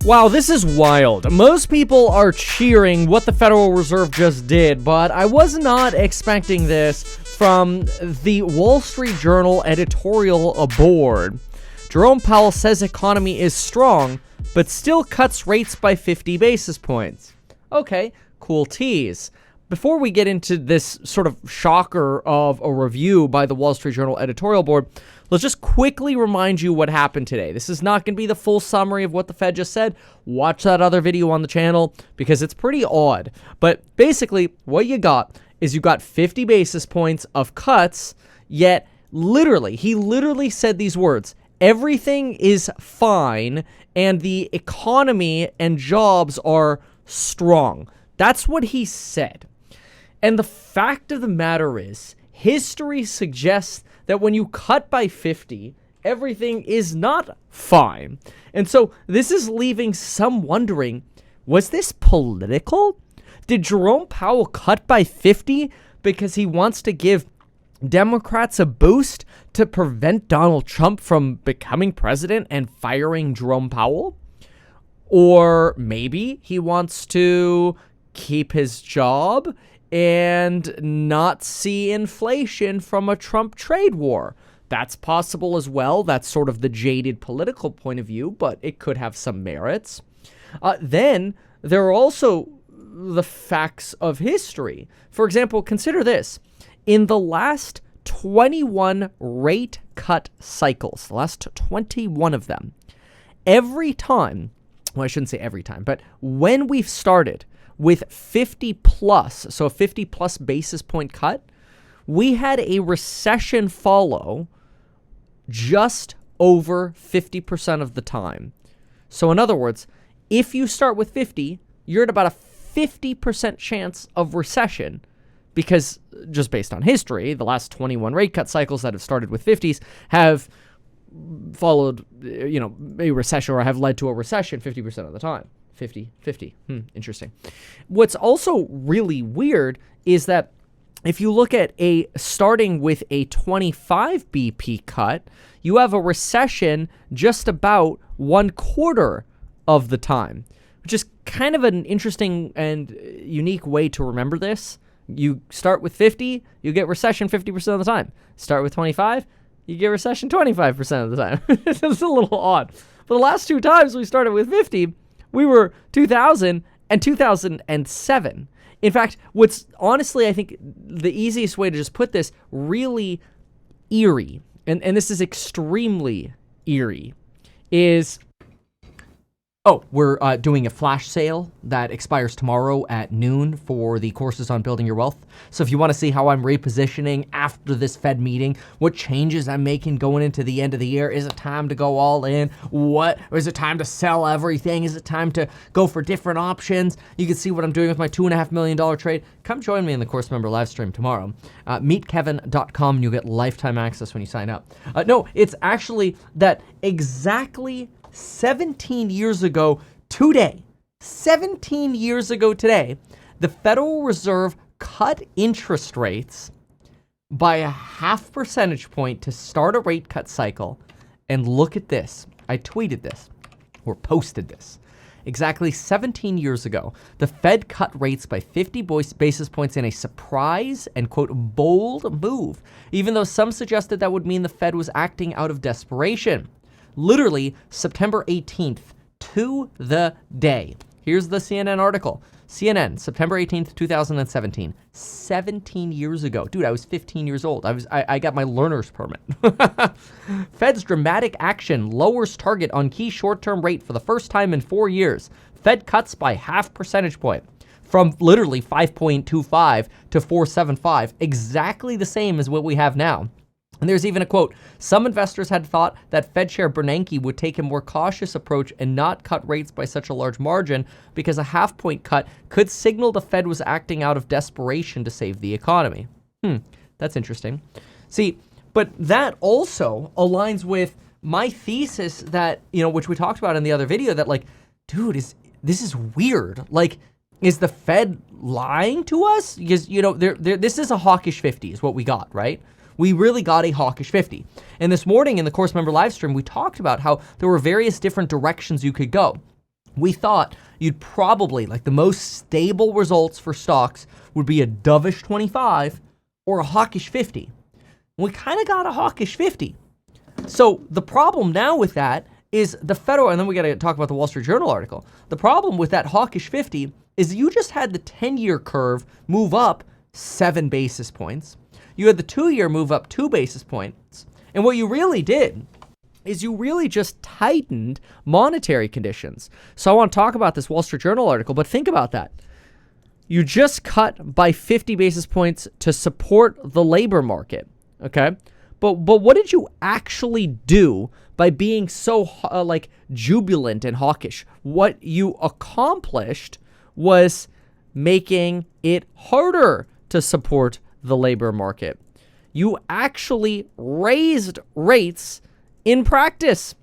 Wow, this is wild. Most people are cheering what the Federal Reserve just did, but I was not expecting this from the Wall Street Journal editorial board. Jerome Powell says economy is strong, but still cuts rates by 50 basis points. Okay, cool tease. Before we get into this sort of shocker of a review by the Wall Street Journal editorial board, let's just quickly remind you what happened today. This is not going to be the full summary of what the Fed just said. Watch that other video on the channel because it's pretty odd. But basically, what you got is you got 50 basis points of cuts, yet he literally said these words: everything is fine and the economy and jobs are strong. That's what he said. And the fact of the matter is, history suggests that when you cut by 50, everything is not fine. And so this is leaving some wondering, was this political? Did Jerome Powell cut by 50 because he wants to give Democrats a boost to prevent Donald Trump from becoming president and firing Jerome Powell? Or maybe he wants to keep his job and not see inflation from a Trump trade war. That's possible as well. That's sort of the jaded political point of view, but it could have some merits. Then there are also the facts of history. For example, consider this. In the last 21 rate cut cycles, the last 21 of them, every time, well, I shouldn't say every time, but when we've started with 50 plus, so a 50 plus basis point cut, we had a recession follow just over 50% of the time. So in other words, if you start with 50, you're at about a 50% chance of recession, because just based on history, the last 21 rate cut cycles that have started with 50s have followed, a recession or have led to a recession 50% of the time. 50. Interesting. What's also really weird is that if you look at starting with a 25 BP cut, you have a recession just about 1/4 of the time, which is kind of an interesting and unique way to remember this. You start with 50, you get recession 50% of the time. Start with 25, you get recession 25% of the time. It's a little odd. But the last two times we started with 50, we were 2000 and 2007. In fact, what's honestly, I think, the easiest way to just put this, really eerie, and this is extremely eerie, is, we're doing a flash sale that expires tomorrow at noon for the courses on building your wealth. So if you want to see how I'm repositioning after this Fed meeting, what changes I'm making going into the end of the year, is it time to go all in? Or is it time to sell everything? Is it time to go for different options? You can see what I'm doing with my $2.5 million trade. Come join me in the course member live stream tomorrow. Meetkevin.com, and you'll get lifetime access when you sign up. No, it's actually that exactly 17 years ago today, the Federal Reserve cut interest rates by a 0.5 percentage point to start a rate cut cycle. And look at this. I tweeted this or posted this. Exactly 17 years ago, the Fed cut rates by 50 basis points in a surprise and, quote, bold move, even though some suggested that would mean the Fed was acting out of desperation. Literally September 18th to the day. Here's the CNN article. CNN, September 18th, 2017. 17 years ago. Dude, I was 15 years old. I got my learner's permit. Fed's dramatic action lowers target on key short-term rate for the first time in 4 years. Fed cuts by 0.5 percentage point. From literally 5.25 to 4.75. Exactly the same as what we have now. And there's even a quote: some investors had thought that Fed Chair Bernanke would take a more cautious approach and not cut rates by such a large margin because a 0.5 point cut could signal the Fed was acting out of desperation to save the economy. That's interesting. See, but that also aligns with my thesis that, which we talked about in the other video, that dude, this is weird. Is the Fed lying to us? Because, this is a hawkish 50 is what we got, right? We really got a hawkish 50. And this morning in the course member live stream, we talked about how there were various different directions you could go. we thought you'd probably, like, the most stable results for stocks would be a dovish 25 or a hawkish 50. We kind of got a hawkish 50. So the problem now with that is the federal, and then we got to talk about the Wall Street Journal article. The problem with that hawkish 50 is you just had the 10-year curve move up 7 basis points. You had the 2-year move up 2 basis points. And what you really did is you really just tightened monetary conditions. So I want to talk about this Wall Street Journal article, but think about that. You just cut by 50 basis points to support the labor market, okay? But what did you actually do by being so jubilant and hawkish? What you accomplished was making it harder to support the labor market. You actually raised rates in practice.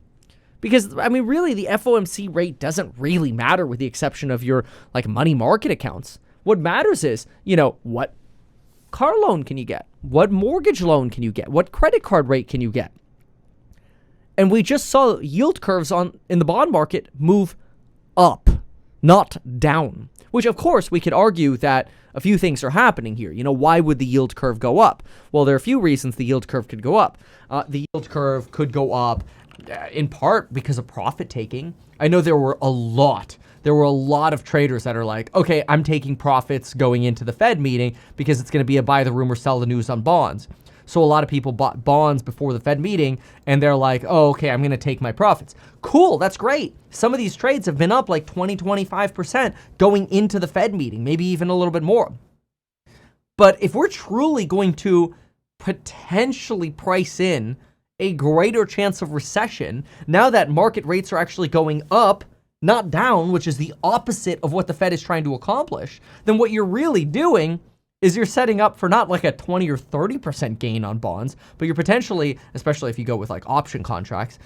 Because, I mean, really, the FOMC rate doesn't really matter with the exception of your, money market accounts. What matters is, what car loan can you get? What mortgage loan can you get? What credit card rate can you get? And we just saw yield curves in the bond market move up, not down. Which, of course, we could argue that a few things are happening here. Why would the yield curve go up? Well, there are a few reasons the yield curve could go up. The yield curve could go up in part because of profit taking. I know there were a lot of traders that are like, okay, I'm taking profits going into the Fed meeting because it's going to be a buy the rumor, sell the news on bonds. So a lot of people bought bonds before the Fed meeting and they're like, oh, okay, I'm going to take my profits. Cool, that's great. Some of these trades have been up like 20, 25% going into the Fed meeting, maybe even a little bit more. But if we're truly going to potentially price in a greater chance of recession, now that market rates are actually going up, not down, which is the opposite of what the Fed is trying to accomplish, then what you're really doing is you're setting up for not like a 20 or 30% gain on bonds, but you're potentially, especially if you go with like option contracts,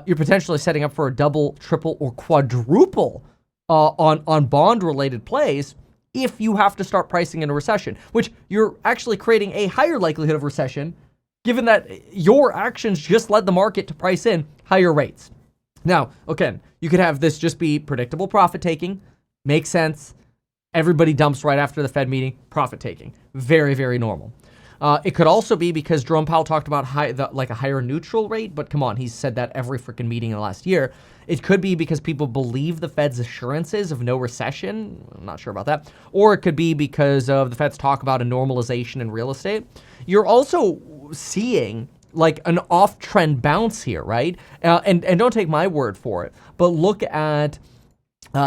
you're potentially setting up for a double, triple, or quadruple on bond-related plays if you have to start pricing in a recession, which you're actually creating a higher likelihood of recession given that your actions just led the market to price in higher rates. Now, again, you could have this just be predictable profit taking, makes sense. Everybody dumps right after the Fed meeting, profit taking. Very, very normal. It could also be because Jerome Powell talked about a higher neutral rate, but come on, he's said that every freaking meeting in the last year. It could be because people believe the Fed's assurances of no recession. I'm not sure about that. Or it could be because of the Fed's talk about a normalization in real estate. You're also seeing like an off-trend bounce here, right? And don't take my word for it, but look at,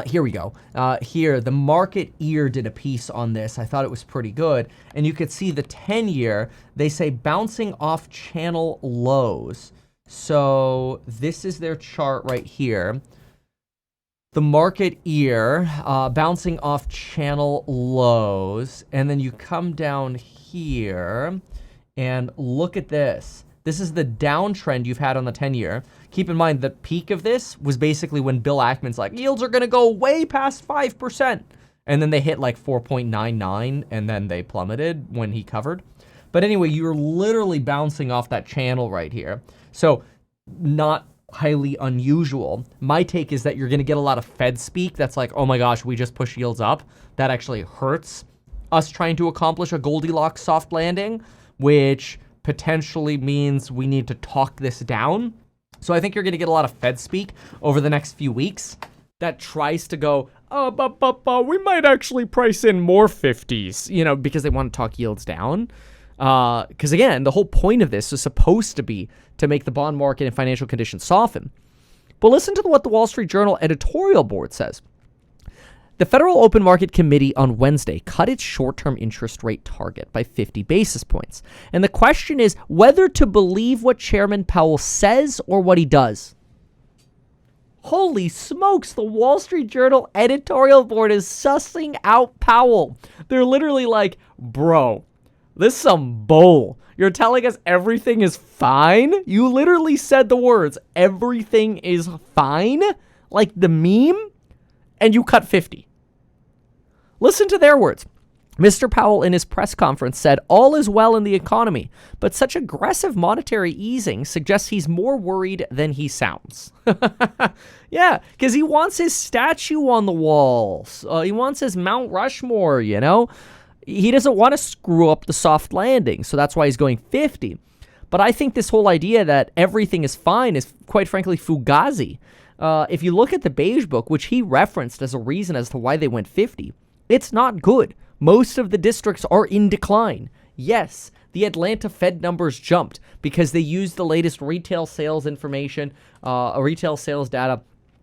here we go. Here, the Market Ear did a piece on this. I thought it was pretty good. And you could see the 10-year, they say bouncing off channel lows. So this is their chart right here. The Market Ear bouncing off channel lows. And then you come down here and look at this. This is the downtrend you've had on the 10-year. Keep in mind, the peak of this was basically when Bill Ackman's like, yields are going to go way past 5%. And then they hit like 4.99, and then they plummeted when he covered. But anyway, you're literally bouncing off that channel right here. So not highly unusual. My take is that you're going to get a lot of Fed speak that's like, oh my gosh, we just push yields up. That actually hurts us trying to accomplish a Goldilocks soft landing, which potentially means we need to talk this down. So I think you're going to get a lot of Fed speak over the next few weeks that tries to go, but we might actually price in more 50s, because they want to talk yields down. Because again, the whole point of this is supposed to be to make the bond market and financial conditions soften. But listen to what the Wall Street Journal editorial board says. The Federal Open Market Committee on Wednesday cut its short-term interest rate target by 50 basis points. And the question is whether to believe what Chairman Powell says or what he does. Holy smokes, the Wall Street Journal editorial board is sussing out Powell. They're literally like, bro, this is some bull. You're telling us everything is fine? You literally said the words, everything is fine, like the meme, and you cut 50. Listen to their words. Mr. Powell in his press conference said all is well in the economy, but such aggressive monetary easing suggests he's more worried than he sounds. Yeah, because he wants his statue on the walls. He wants his Mount Rushmore, you know? He doesn't want to screw up the soft landing, so that's why he's going 50. But I think this whole idea that everything is fine is, quite frankly, fugazi. If you look at the Beige Book, which he referenced as a reason as to why they went 50, it's not good. Most of the districts are in decline. Yes, the Atlanta Fed numbers jumped because they used the latest retail sales information, retail sales data,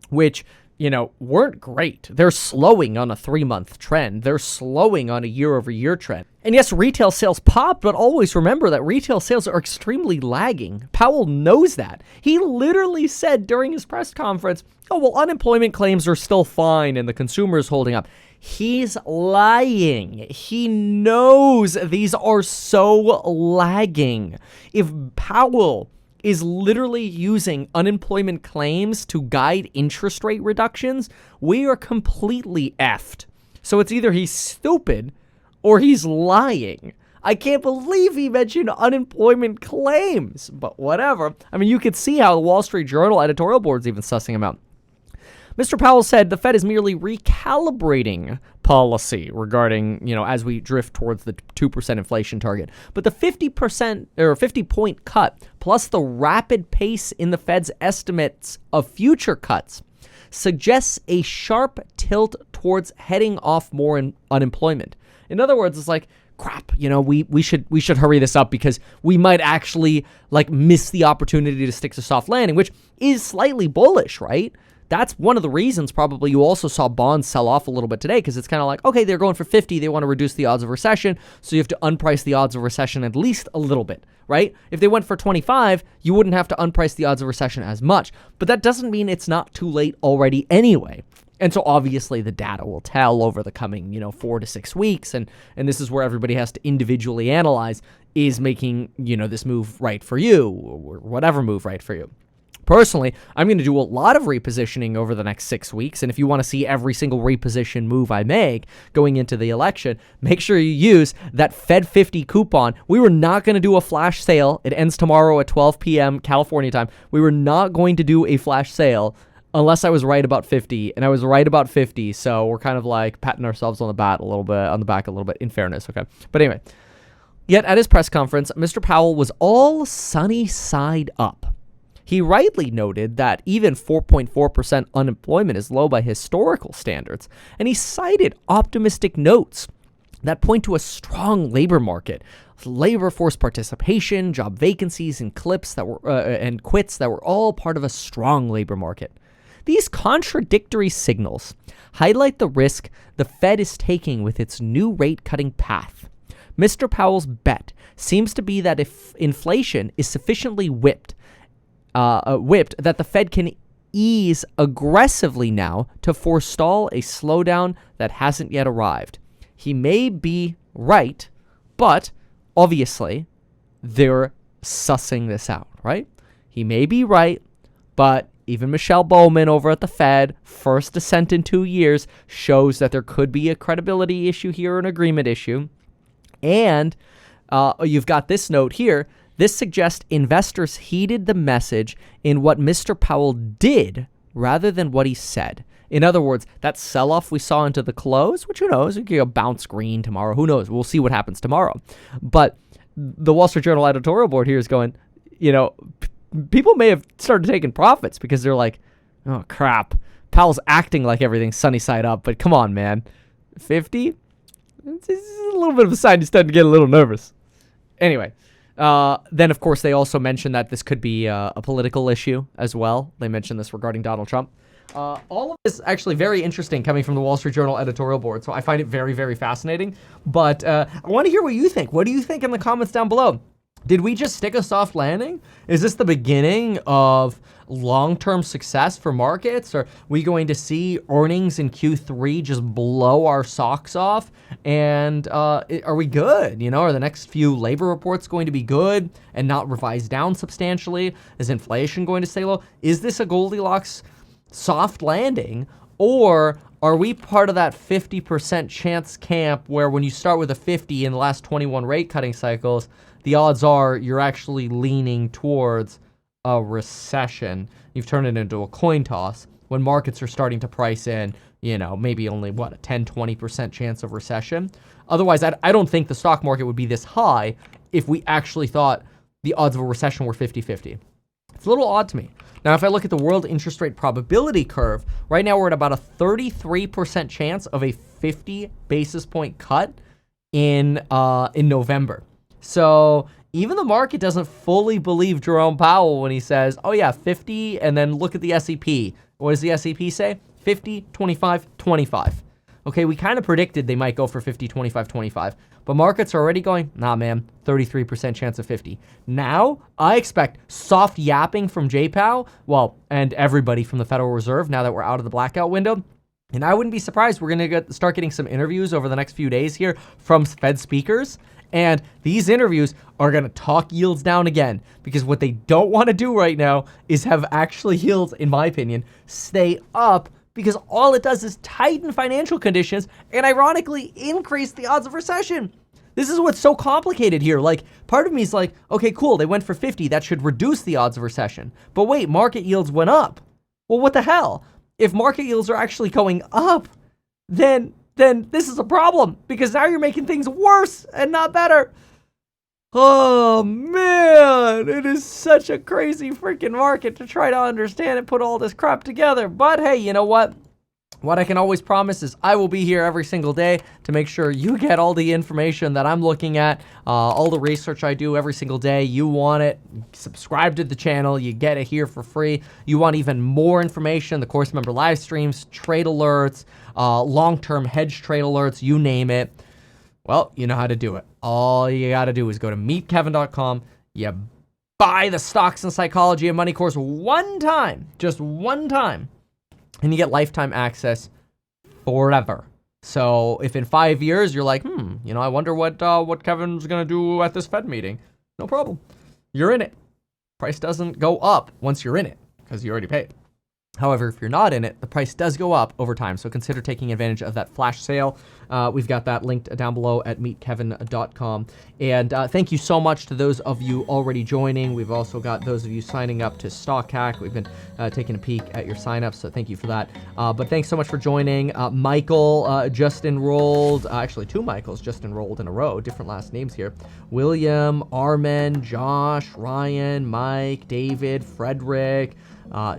which, you know, weren't great. They're slowing on a 3-month trend. They're slowing on a year-over-year trend. And yes, retail sales popped, but always remember that retail sales are extremely lagging. Powell knows that. He literally said during his press conference, oh, well, unemployment claims are still fine and the consumer is holding up. He's lying. He knows these are so lagging. If Powell is literally using unemployment claims to guide interest rate reductions, we are completely effed. So it's either he's stupid or he's lying. I can't believe he mentioned unemployment claims, but whatever. I mean, you could see how the Wall Street Journal editorial board's even sussing him out. Mr. Powell said the Fed is merely recalibrating policy regarding, you know, as we drift towards the 2% inflation target. But the 50% or 50-point cut plus the rapid pace in the Fed's estimates of future cuts suggests a sharp tilt towards heading off more in unemployment. In other words, it's like, crap, you know, we should hurry this up because we might actually like miss the opportunity to stick to soft landing, which is slightly bullish, right? That's one of the reasons probably you also saw bonds sell off a little bit today, because it's kind of like, okay, they're going for 50. They want to reduce the odds of recession. So you have to unprice the odds of recession at least a little bit, right? If they went for 25, you wouldn't have to unprice the odds of recession as much. But that doesn't mean it's not too late already anyway. And so obviously the data will tell over the coming, 4 to 6 weeks. And this is where everybody has to individually analyze, is making, this move right for you, or whatever move right for you. Personally, I'm going to do a lot of repositioning over the next 6 weeks, and if you want to see every single reposition move I make going into the election, make sure you use that Fed 50 coupon. We were not going to do a flash sale. It ends tomorrow at 12 p.m. California time. We were not going to do a flash sale unless I was right about 50, and I was right about 50, so we're kind of like patting ourselves on the back a little bit, in fairness, okay? But anyway, yet at his press conference, Mr. Powell was all sunny side up. He rightly noted that even 4.4% unemployment is low by historical standards, and he cited optimistic notes that point to a strong labor market, labor force participation, job vacancies, and quits that were all part of a strong labor market. These contradictory signals highlight the risk the Fed is taking with its new rate-cutting path. Mr. Powell's bet seems to be that if inflation is sufficiently whipped that the Fed can ease aggressively now to forestall a slowdown that hasn't yet arrived. He may be right, but obviously they're sussing this out, right? He may be right, but even Michelle Bowman over at the Fed, first dissent in 2 years, shows that there could be a credibility issue here, an agreement issue. And you've got this note here. This suggests investors heeded the message in what Mr. Powell did rather than what he said. In other words, that sell-off we saw into the close, which who knows, we could bounce green tomorrow. Who knows? We'll see what happens tomorrow. But the Wall Street Journal editorial board here is going, people may have started taking profits because they're like, oh, crap. Powell's acting like everything's sunny side up, but come on, man. 50? It's a little bit of a sign he's starting to get a little nervous. Anyway. Then, of course, they also mentioned that this could be a political issue as well. They mentioned this regarding Donald Trump. All of this is actually very interesting coming from the Wall Street Journal editorial board, so I find it very, very fascinating. But I want to hear what you think. What do you think in the comments down below? Did we just stick a soft landing? Is this the beginning of long-term success for markets? Are we going to see earnings in Q3 just blow our socks off? And are we good? Are the next few labor reports going to be good and not revised down substantially? Is inflation going to stay low? Is this a Goldilocks soft landing? Or are we part of that 50% chance camp where when you start with a 50 in the last 21 rate cutting cycles, the odds are you're actually leaning towards a recession? You've turned it into a coin toss when markets are starting to price in, maybe only, a 10, 20% chance of recession. Otherwise, I don't think the stock market would be this high if we actually thought the odds of a recession were 50-50. It's a little odd to me. Now, if I look at the world interest rate probability curve, right now we're at about a 33% chance of a 50 basis point cut in November. So even the market doesn't fully believe Jerome Powell when he says, oh yeah, 50, and then look at the S&P. What does the S&P say? 50, 25, 25. Okay, we kind of predicted they might go for 50, 25, 25. But markets are already going, nah, man, 33% chance of 50. Now, I expect soft yapping from J. Powell, and everybody from the Federal Reserve now that we're out of the blackout window. And I wouldn't be surprised we're going to start getting some interviews over the next few days here from Fed speakers. And these interviews are going to talk yields down again, because what they don't want to do right now is have actually yields, in my opinion, stay up, because all it does is tighten financial conditions and ironically increase the odds of recession. This is what's so complicated here. Like, part of me is like, okay, cool, they went for 50. That should reduce the odds of recession. But wait, market yields went up. Well, what the hell? If market yields are actually going up, then this is a problem, because now you're making things worse and not better. Oh, man, it is such a crazy freaking market to try to understand and put all this crap together. But hey, you know what? What I can always promise is I will be here every single day to make sure you get all the information that I'm looking at, all the research I do every single day. You want it, subscribe to the channel, you get it here for free. You want even more information, the course member live streams, trade alerts, long-term hedge trade alerts, you name it. Well, you know how to do it. All you got to do is go to meetkevin.com. You buy the Stocks and Psychology and Money course one time, just one time, and you get lifetime access forever. So if in 5 years you're like, I wonder what Kevin's going to do at this Fed meeting, no problem. You're in it. Price doesn't go up once you're in it because you already paid. However, if you're not in it, the price does go up over time. So consider taking advantage of that flash sale. We've got that linked down below at meetkevin.com. And thank you so much to those of you already joining. We've also got those of you signing up to Stock Hack. We've been taking a peek at your signups, so thank you for that. But thanks so much for joining. Michael just enrolled. Actually, two Michaels just enrolled in a row. Different last names here. William, Armin, Josh, Ryan, Mike, David, Frederick,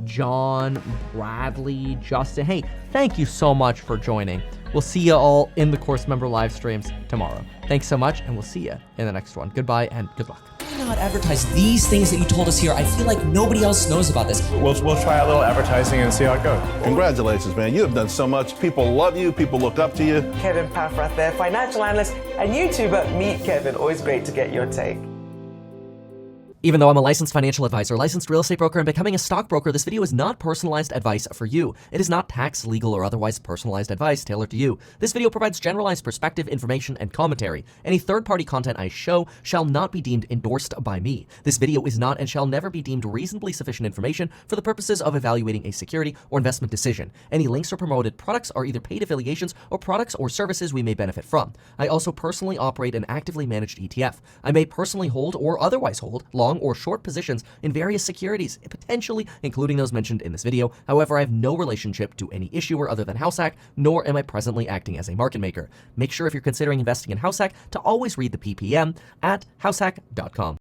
John, Bradley, Justin. Hey, thank you so much for joining. We'll see you all in the course member live streams tomorrow. Thanks so much, and we'll see you in the next one. Goodbye and good luck. Why not advertise these things that you told us here? I feel like nobody else knows about this. We'll try a little advertising and see how it goes. Congratulations, man. You have done so much. People love you. People look up to you. Kevin Paffrath there, financial analyst and YouTuber. Meet Kevin. Always great to get your take. Even though I'm a licensed financial advisor, licensed real estate broker, and becoming a stockbroker, this video is not personalized advice for you. It is not tax, legal, or otherwise personalized advice tailored to you. This video provides generalized perspective, information, and commentary. Any third-party content I show shall not be deemed endorsed by me. This video is not and shall never be deemed reasonably sufficient information for the purposes of evaluating a security or investment decision. Any links or promoted products are either paid affiliations or products or services we may benefit from. I also personally operate an actively managed ETF. I may personally hold or otherwise hold long or short positions in various securities, potentially including those mentioned in this video. However, I have no relationship to any issuer other than HouseHack, nor am I presently acting as a market maker. Make sure if you're considering investing in HouseHack to always read the PPM at househack.com.